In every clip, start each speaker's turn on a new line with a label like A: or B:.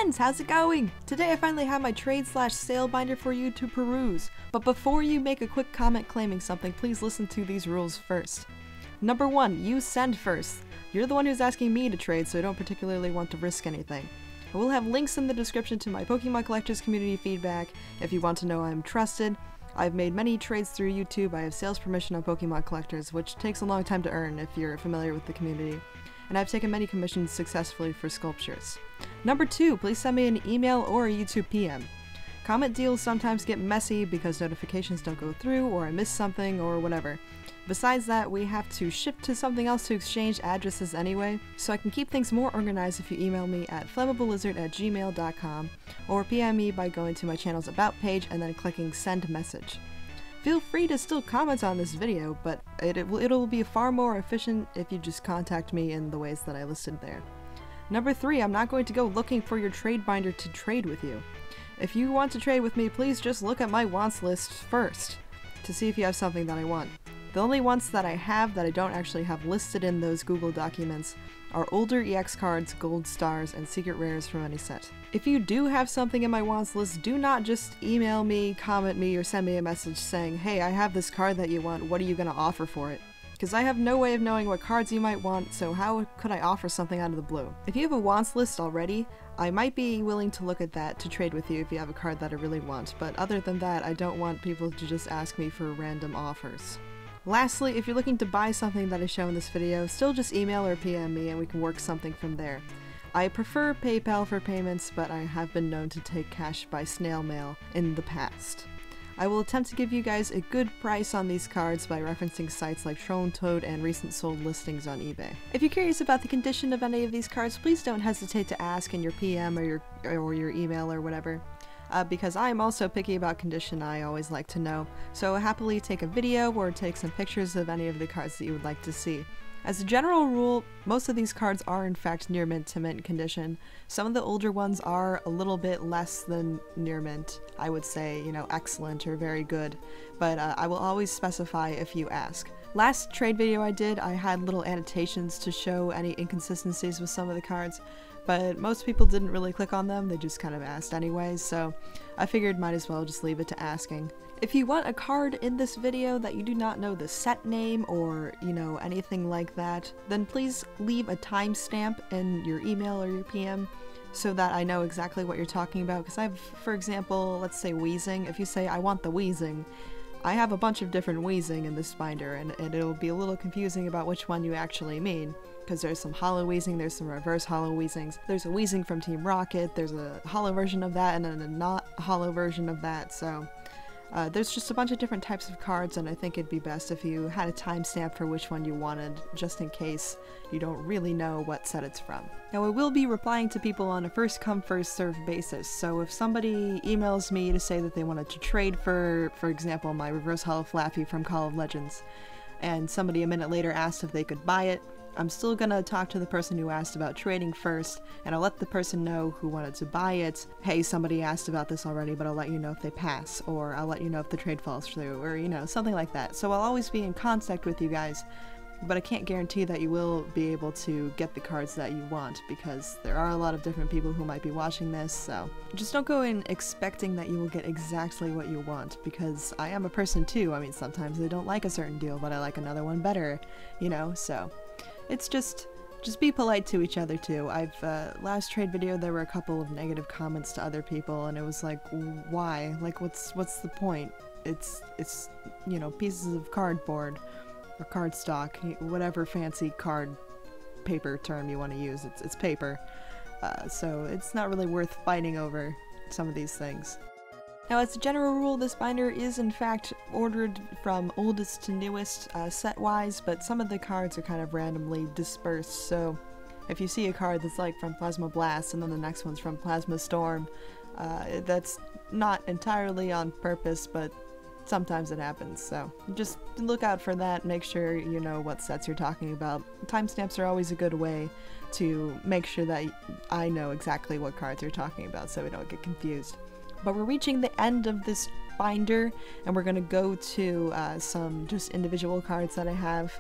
A: friends, how's it going? Today I finally have my trade/sale binder for you to peruse, but before you make a quick comment claiming something, please listen to these rules first. Number 1, you send first. You're the one who's asking me to trade, so I don't particularly want to risk anything. I will have links in the description to my Pokemon Collectors community feedback if you want to know I'm trusted. I've made many trades through YouTube. I have sales permission on Pokemon Collectors, which takes a long time to earn if you're familiar with the community. And I've taken many commissions successfully for sculptures. Number 2, please send me an email or a YouTube PM. Comment deals sometimes get messy because notifications don't go through, or I miss something, or whatever. Besides that, we have to shift to something else to exchange addresses anyway, so I can keep things more organized if you email me at flammablelizard@gmail.com or PM me by going to my channel's About page and then clicking Send Message. Feel free to still comment on this video, but it'll be far more efficient if you just contact me in the ways that I listed there. Number 3, I'm not going to go looking for your trade binder to trade with you. If you want to trade with me, please just look at my wants list first to see if you have something that I want. The only ones that I have that I don't actually have listed in those Google documents are older EX cards, gold stars, and secret rares from any set. If you do have something in my wants list, do not just email me, comment me, or send me a message saying, hey, I have this card that you want, what are you gonna offer for it? Because I have no way of knowing what cards you might want, so how could I offer something out of the blue? If you have a wants list already, I might be willing to look at that to trade with you if you have a card that I really want, but other than that, I don't want people to just ask me for random offers. Lastly, if you're looking to buy something that I show in this video, still just email or PM me and we can work something from there. I prefer PayPal for payments, but I have been known to take cash by snail mail in the past. I will attempt to give you guys a good price on these cards by referencing sites like Toad and recent sold listings on eBay. If you're curious about the condition of any of these cards, please don't hesitate to ask in your PM or your email or whatever. Because I'm also picky about condition, I always like to know, so I'll happily take a video or take some pictures of any of the cards that you would like to see. As a general rule, most of these cards are in fact near mint to mint condition. Some of the older ones are a little bit less than near mint. I would say, you know, excellent or very good, but I will always specify if you ask. Last trade video I did, I had little annotations to show any inconsistencies with some of the cards, but most people didn't really click on them, they just kind of asked anyways, so I figured might as well just leave it to asking. If you want a card in this video that you do not know the set name or, you know, anything like that, then please leave a timestamp in your email or your PM so that I know exactly what you're talking about, because I have, for example, let's say Weezing. If you say, I want the Weezing, I have a bunch of different Weezing in this binder, and it'll be a little confusing about which one you actually mean. Because there's some hollow Weezing, there's some reverse hollow Weezings, there's a Weezing from Team Rocket, there's a hollow version of that, and then a not hollow version of that, so there's just a bunch of different types of cards, and I think it'd be best if you had a timestamp for which one you wanted, just in case you don't really know what set it's from. Now, I will be replying to people on a first-come, first-served basis, so if somebody emails me to say that they wanted to trade for example, my reverse hollow Flaffy from Call of Legends, and somebody a minute later asked if they could buy it, I'm still gonna talk to the person who asked about trading first, and I'll let the person know who wanted to buy it, hey, somebody asked about this already, but I'll let you know if they pass, or I'll let you know if the trade falls through, or, you know, something like that. So I'll always be in contact with you guys, but I can't guarantee that you will be able to get the cards that you want, because there are a lot of different people who might be watching this, so just don't go in expecting that you will get exactly what you want, because I am a person too. I mean, sometimes I don't like a certain deal, but I like another one better, you know, so it's just be polite to each other too. Last trade video there were a couple of negative comments to other people, and it was like, why? Like, what's the point? It's you know, pieces of cardboard or cardstock, whatever fancy card paper term you want to use. It's paper, so it's not really worth fighting over some of these things. Now, as a general rule, this binder is in fact ordered from oldest to newest set-wise, but some of the cards are kind of randomly dispersed, so if you see a card that's like from Plasma Blast and then the next one's from Plasma Storm, that's not entirely on purpose, but sometimes it happens, so just look out for that, make sure you know what sets you're talking about. Timestamps are always a good way to make sure that I know exactly what cards you're talking about so we don't get confused. But we're reaching the end of this binder, and we're going to go to some just individual cards that I have,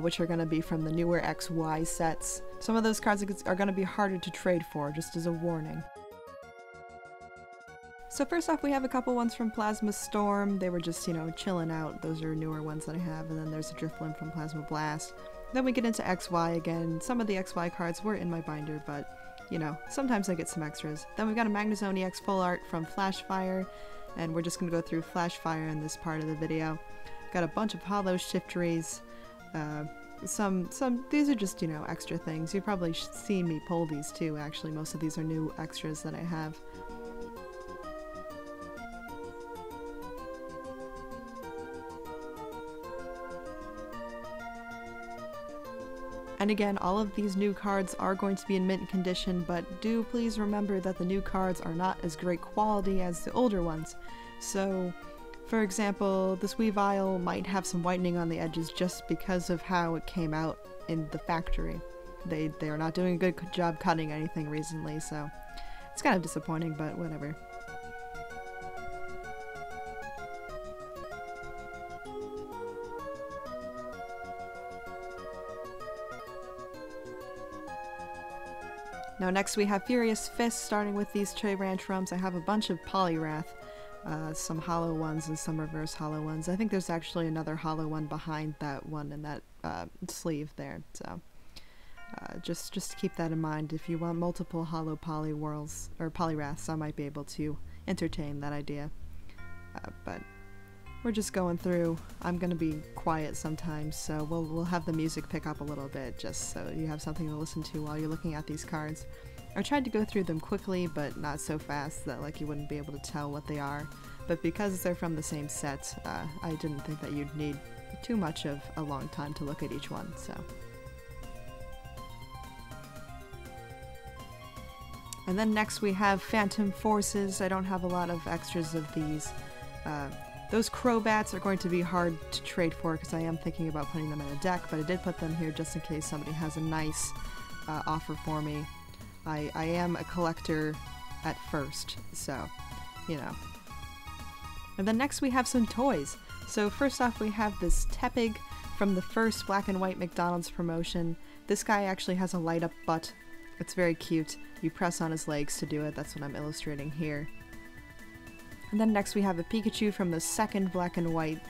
A: which are going to be from the newer XY sets. Some of those cards are going to be harder to trade for, just as a warning. So first off, we have a couple ones from Plasma Storm. They were just, you know, chilling out. Those are newer ones that I have. And then there's a Drifloon from Plasma Blast. Then we get into XY again. Some of the XY cards were in my binder, but, you know, sometimes I get some extras. Then we've got a Magnezone EX Full Art from Flashfire. And we're just going to go through Flashfire in this part of the video. Got a bunch of Hollow Shifteries. These are just, you know, extra things. You've probably seen me pull these too, actually. Most of these are new extras that I have. And again, all of these new cards are going to be in mint condition, but do please remember that the new cards are not as great quality as the older ones. So, for example, this Weavile might have some whitening on the edges just because of how it came out in the factory. They are not doing a good job cutting anything recently, so it's kind of disappointing, but whatever. Now next we have Furious Fist, starting with these Tyrantrums. I have a bunch of Poliwrath, some hollow ones and some reverse hollow ones. I think there's actually another hollow one behind that one in that sleeve there, so just keep that in mind. If you want multiple hollow Poliwhirls or Poliwraths, I might be able to entertain that idea. But we're just going through. I'm gonna be quiet sometimes, so we'll have the music pick up a little bit just so you have something to listen to while you're looking at these cards. I tried to go through them quickly, but not so fast that like you wouldn't be able to tell what they are. But because they're from the same set, I didn't think that you'd need too much of a long time to look at each one, so. And then next we have Phantom Forces. I don't have a lot of extras of these. Those Crobats are going to be hard to trade for because I am thinking about putting them in a deck, but I did put them here just in case somebody has a nice offer for me. I am a collector at first, so, you know. And then next we have some toys. So first off we have this Tepig from the first Black and White McDonald's promotion. This guy actually has a light up butt. It's very cute. You press on his legs to do it. That's what I'm illustrating here. And then next we have a Pikachu from the second Black and White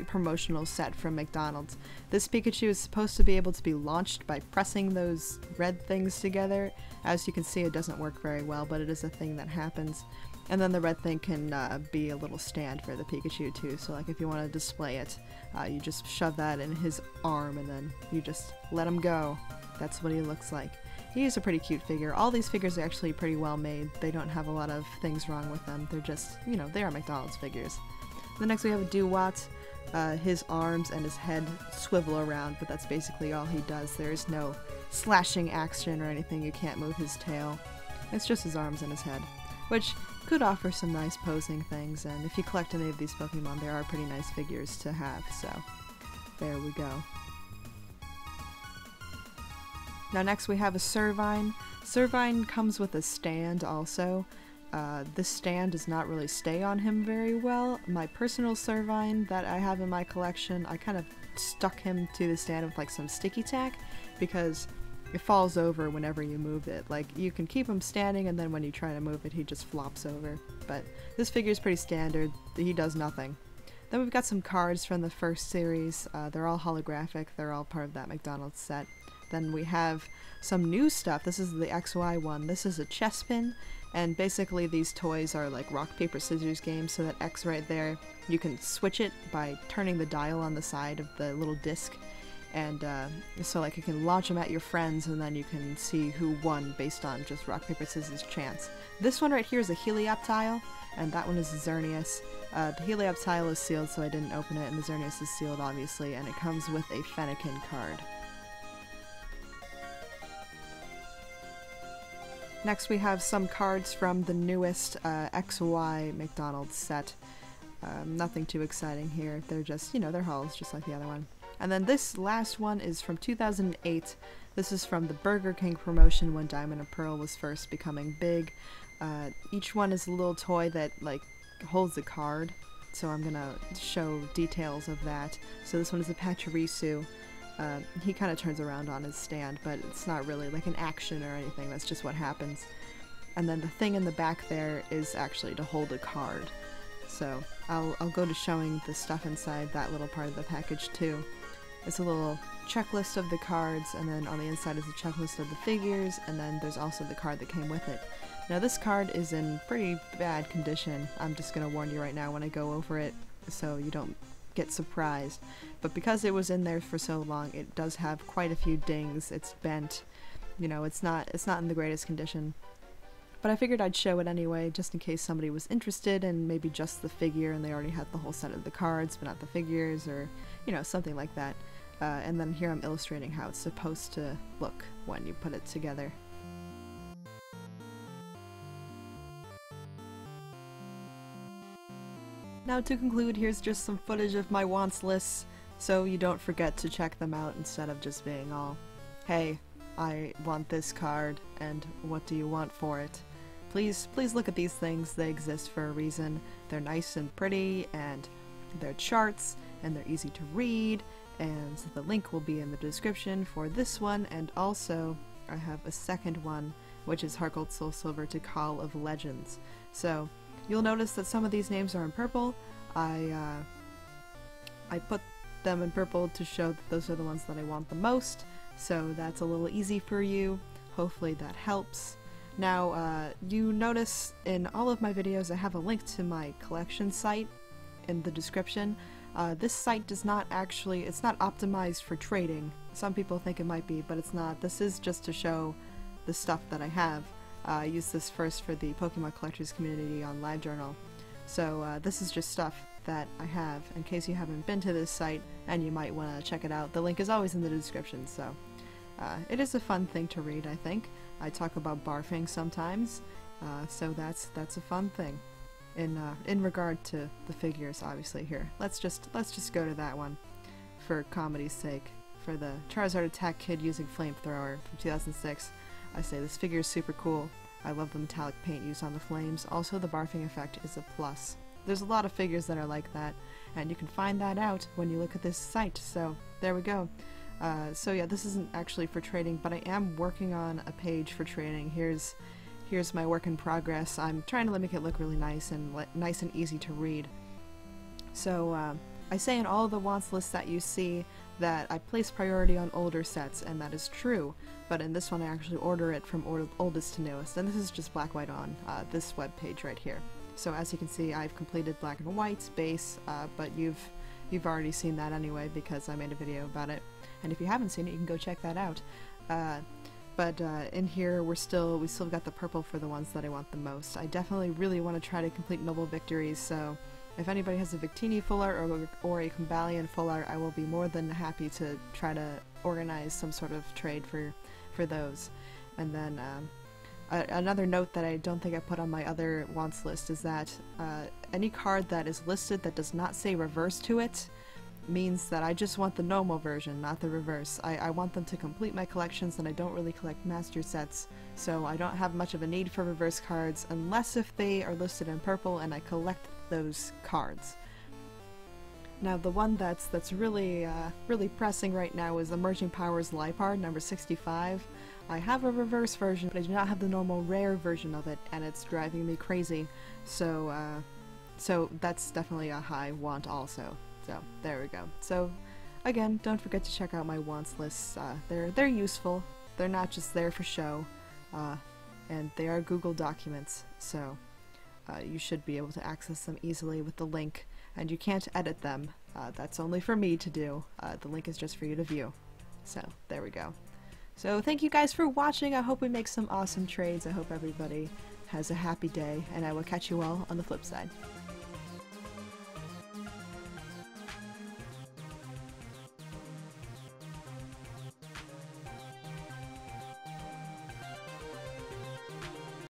A: promotional set from McDonald's. This Pikachu is supposed to be able to be launched by pressing those red things together. As you can see, it doesn't work very well, but it is a thing that happens. And then the red thing can be a little stand for the Pikachu too, so like if you want to display it, you just shove that in his arm and then you just let him go. That's what he looks like. He's a pretty cute figure. All these figures are actually pretty well made. They don't have a lot of things wrong with them. They're just, you know, they are McDonald's figures. Then next we have a Dewott. His arms and his head swivel around, but that's basically all he does. There is no slashing action or anything. You can't move his tail. It's just his arms and his head, which could offer some nice posing things, and if you collect any of these Pokemon, there are pretty nice figures to have, so there we go. Now next we have a Servine. Servine comes with a stand also. This stand does not really stay on him very well. My personal Servine that I have in my collection, I kind of stuck him to the stand with like some sticky tack because it falls over whenever you move it. Like, you can keep him standing and then when you try to move it, he just flops over. But this figure is pretty standard. He does nothing. Then we've got some cards from the first series. They're all holographic. They're all part of that McDonald's set. Then we have some new stuff. This is the XY one. This is a Chespin, and basically these toys are like rock, paper, scissors games, so that X right there, you can switch it by turning the dial on the side of the little disc, and so like you can launch them at your friends and then you can see who won based on just rock, paper, scissors chance. This one right here is a Helioptile, and that one is a Xerneas. The Helioptile is sealed, so I didn't open it, and the Xerneas is sealed obviously, and it comes with a Fennekin card. Next we have some cards from the newest XY McDonald's set. Nothing too exciting here. They're just, you know, they're hulls just like the other one. And then this last one is from 2008. This is from the Burger King promotion when Diamond and Pearl was first becoming big. Each one is a little toy that like holds a card, so I'm gonna show details of that. So this one is a Pachirisu. He kind of turns around on his stand, but it's not really like an action or anything, that's just what happens. and then the thing in the back there is actually to hold a card. So I'll go to showing the stuff inside that little part of the package too. It's a little checklist of the cards, and then on the inside is a checklist of the figures, and then there's also the card that came with it. Now this card is in pretty bad condition. I'm just gonna warn you right now when I go over it so you don't get surprised. But because it was in there for so long, it does have quite a few dings. It's bent. You know, it's not in the greatest condition. But I figured I'd show it anyway, just in case somebody was interested in maybe just the figure and they already had the whole set of the cards but not the figures, or, you know, something like that. And then here I'm illustrating how it's supposed to look when you put it together. Now to conclude, here's just some footage of my wants lists, so you don't forget to check them out instead of just being all, hey, I want this card, and what do you want for it? Please look at these things. They exist for a reason. They're nice and pretty, and they're charts, and they're easy to read, and the link will be in the description for this one, and also I have a second one, which is Heart Gold Soul Silver to Call of Legends. So you'll notice that some of these names are in purple. I put them in purple to show that those are the ones that I want the most, so that's a little easy for you. Hopefully that helps. Now, you notice in all of my videos I have a link to my collection site in the description. This site does not actually, it's not optimized for trading. Some people think it might be, but it's not. This is just to show the stuff that I have. I use this first for the Pokemon Collectors community on LiveJournal. So this is just stuff that I have in case you haven't been to this site and you might want to check it out. The link is always in the description, so it is a fun thing to read, I think. I talk about barfing sometimes, so that's a fun thing. In regard to the figures, obviously here. Let's just go to that one for comedy's sake. For the Charizard Attack Kid using Flamethrower from 2006, I say this figure is super cool. I love the metallic paint used on the flames. Also, the barfing effect is a plus. There's a lot of figures that are like that, and you can find that out when you look at this site, so there we go. So yeah, this isn't actually for trading, but I am working on a page for trading. Here's my work in progress. I'm trying to make it look really nice and easy to read. So I say in all of the wants lists that you see that I place priority on older sets, and that is true, but in this one I actually order it from oldest to newest, and this is just black white on this web page right here. So as you can see, I've completed black and white base, but you've already seen that anyway because I made a video about it, and if you haven't seen it, you can go check that out. But in here we still got the purple for the ones that I want the most. I definitely really want to try to complete Noble Victories, so if anybody has a Victini full art or a Combalion full art, I will be more than happy to try to organize some sort of trade for those. And then another note that I don't think I put on my other wants list is that any card that is listed that does not say reverse to it means that I just want the normal version, not the reverse. I want them to complete my collections, and I don't really collect master sets, so I don't have much of a need for reverse cards unless if they are listed in purple and I collect those cards. Now the one that's really pressing right now is Emerging Powers Lipard number 65. I have a reverse version, but I do not have the normal rare version of it, and it's driving me crazy. So that's definitely a high want also. So there we go. So again, don't forget to check out my wants lists. They're useful. They're not just there for show, and they are Google documents. So you should be able to access them easily with the link, and you can't edit them. That's only for me to do. The link is just for you to view. So there we go. So thank you guys for watching. I hope we make some awesome trades. I hope everybody has a happy day, and I will catch you all on the flip side.